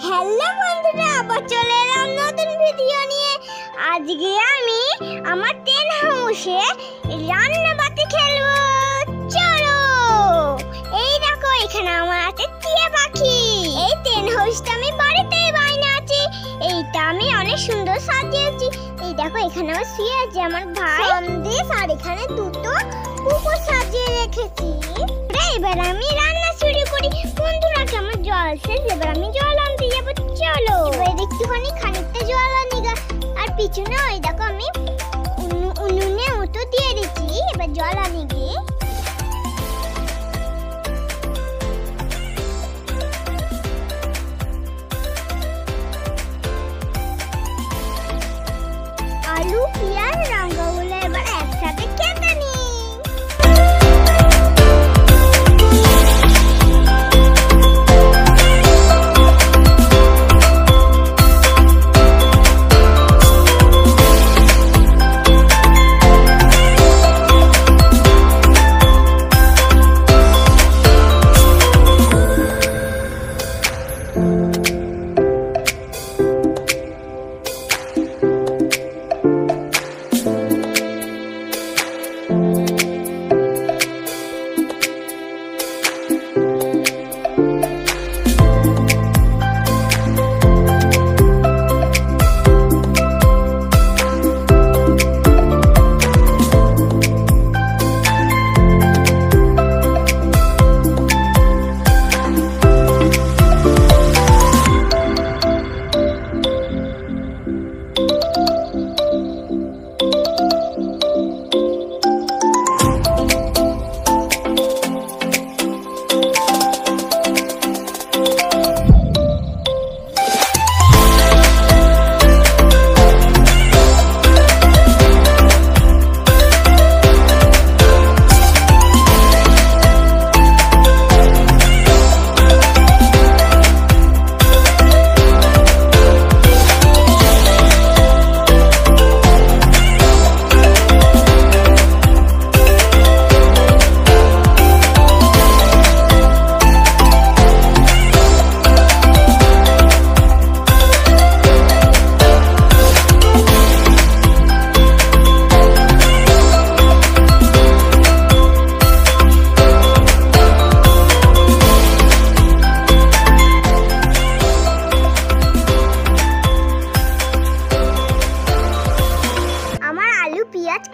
Hello বন্ধুরা, আবার চলে এলাম নতুন ভিডিও নিয়ে। আজকে আমি আমার টেন হাউসে রান্না বাতি খেলবো। চলো, এই দেখো এখানে আমার আছে টিয়া পাখি। এই টেন হাউসটা আমি বাড়িতেই বানিয়েছি। এইটা আমি অনেক সুন্দর সাজিয়েছি। এই দেখো এখানে আমার শুয়ে আছে আমার ভাই সন্দেশ, আর এখানে দুটো কুকুর সাজিয়ে রেখেছি। এবার আমি রান্না শুরু করি। বন্ধুরা কেমন জল শেষ, এবার আমি জল আনতে যাবো। চলো এবার একটুখানি খানিকটা জল আনি গা। আর পিছনে ওই দেখো আমি উনুনে মতো দিয়ে দিচ্ছি। এবার জল আনি গিয়ে আলু পেঁয়াজ লঙ্কাগুলো এবার একসাথে কেটে নিই।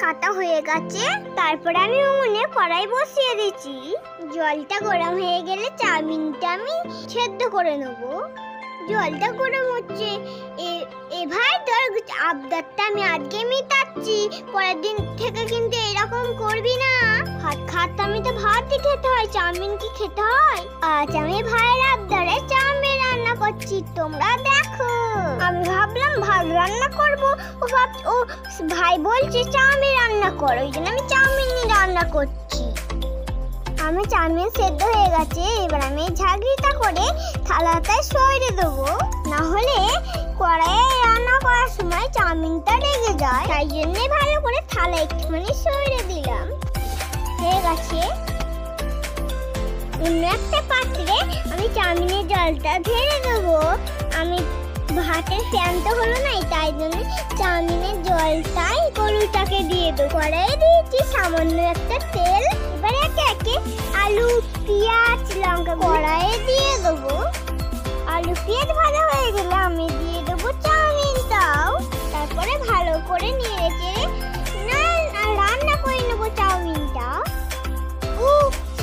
কাটা হয়ে গেছে। তারপরে আমি উনুনে কড়াই বসিয়ে দিচ্ছি। জলটা গরম হয়ে গেলে চাউমিনটা আমি সেদ্ধ করে নেব। জলটা গরম হচ্ছে। এ ভাই তোর আবদারটা আমি আজকে মিটাচ্ছি, পরের দিন থেকে কিন্তু এরকম করবি না। ভাত খাতে আমি তো ভাতই খেতে হয়, চাউমিন কি খেতে হয়? আজ আমি ভাইয়ের আবদারে চাউমিন রান্না করছি, তোমরা দেখো। আমি ভাবলাম ভাত রান্না করবো, ও ভাই বলছে চাউমিন রান্না করো, ওই জন্য আমি চাউমিনই রান্না করছি। আমি চাউমিন সেদ্ধ হয়ে গেছে। এবার আমি ঝাঁকড়িটা করে থালাটায় সরিয়ে দেবো, না হলে কড়াইয়ে রান্না করার সময় চাউমিনটা লেগে যায়। তাই জন্য ভালো করে থালা একটুখানি সরিয়ে দিলাম। হয়ে গেছে। অন্য একটা পাত্রে আমি চাউমিনের জলটা ঢেলে দেবো। আমি ভাতের ফ্যান তো হলো না, তাই জন্য চাউমিনের জলটাই গরুটাকে দিয়ে দেবো। কড়াইয়ে দিয়েছি সামান্য একটা তেল। এবার একে একে আলু পেঁয়াজ লঙ্কা কড়াইয়ে দিয়ে দেবো। আলু পেঁয়াজ ভাজা হয়ে গেলে আমি দিয়ে দেবো চাউমিনটাও। তারপরে ভালো করে নেড়ে চেড়ে রান্না করে নেবো চাউমিনটা।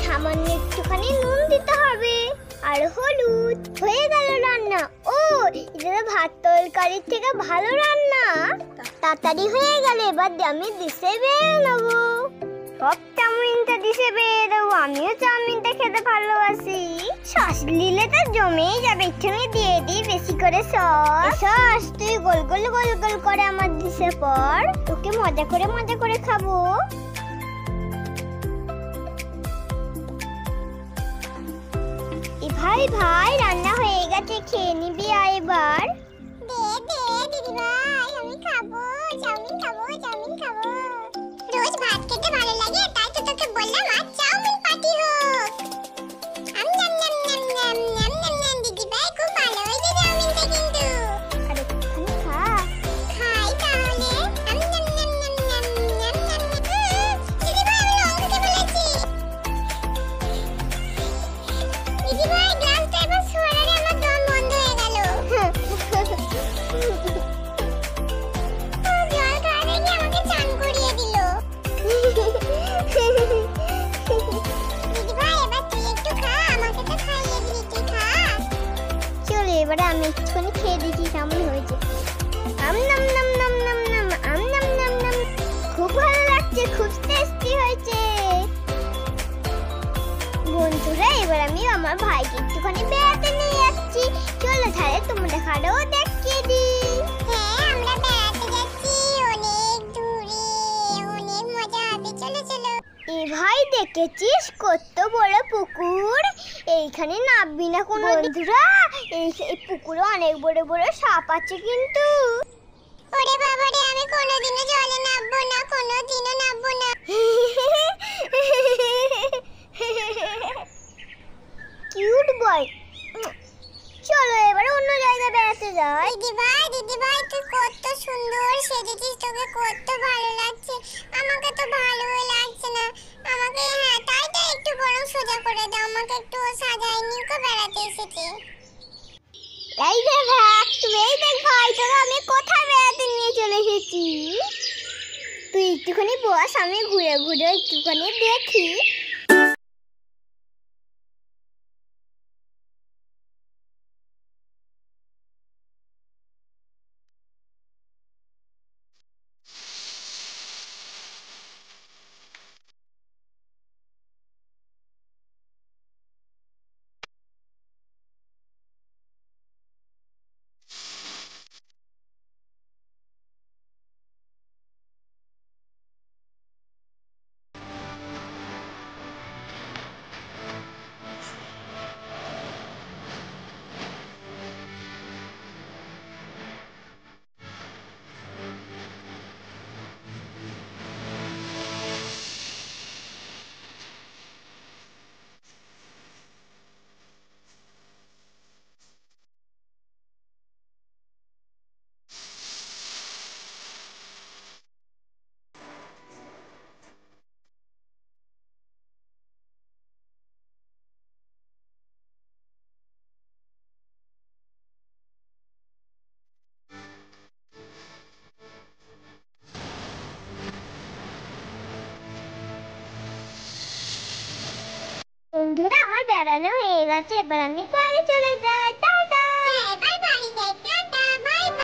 সামান্য একটুখানি নুন দিতে হবে আর হলুদ। হয়ে গেল রান্না। এটা ভাত তরকারির থেকে ভালো রান্না, তাড়াতাড়ি হয়ে গেল। এবার আমি ডিশে বেড়ে নেবো। সব চাউমিনটা ডিশে বেড়ে দেবো। আমিও চাউমিনটা খেতে ভালোবাসি। সস দিলে তো জমেই যাবে। একটুখানি দিয়ে দিই বেশি করে সস। তুই গোল গোল গোল গোল করে আমার ডিশে পর, তোকে মজা করে খাবো। ভাই রান্না হয়ে গেছে, খেয়ে নিবি এবার। দিদি ভাই, আমি খাবো চাউমিন খাবো। রোজ ভাত খেতে ভালো লাগে, তাই তো তোকে বললাম আজ চাউমিন পার্টি হোক। দিদি ভাই খুব ভালো হয়েছে চাউমিন। এবারে আমি একটুখানি খেয়ে দেখি কেমন হয়েছে। আম নাম নাম নাম নাম নাম, আম নাম নাম নাম, খুব ভালো লাগছে, খুব টেস্টি হয়েছে। বন্ধুরা, এবার আমি আমার ভাইকে একটুখানি বেড়াতে নিয়ে যাচ্ছি। চলো তাহলে তোমরা খাড়াও দেখিয়ে দিই। হ্যাঁ, আমরা বেড়াতে যাচ্ছি অনেক দূরে, অনেক মজা হবে, চলো চলো। এ ভাই, দেখেছিস কত বড় পুকুর? এইখানে নামবি না কোনো? বন্ধুরা, এই পুকুরে অনেক বড় বড় সাপ আছে কিন্তু। ওরে বাবা রে, আমি কোনোদিনও জলে নামবো না, কোনোদিনও নামবো না। কিউট বয়। চলো এবারে অন্য জায়গায় বেড়াতে যাই। দিদি ভাই তুই কত সুন্দর সেজেছিস, তোকে কত ভালো লাগছে। আমাকে তো ভালোই লাগছে না। আমাকে তাইটা একটু বরং সোজা করে দাও, আমাকে একটু সাজায় নিয়ে বেড়াতে এসেছে। এই দেখ ভাই, তোকে আমি কোথায় বেড়াতে নিয়ে চলে এসেছি। তুই একটুখানি বস, আমি ঘুরে ঘুরে একটুখানি দেখি। বন্ধুরা, আমার বেড়ানো হয়ে গেছে, এবার আমি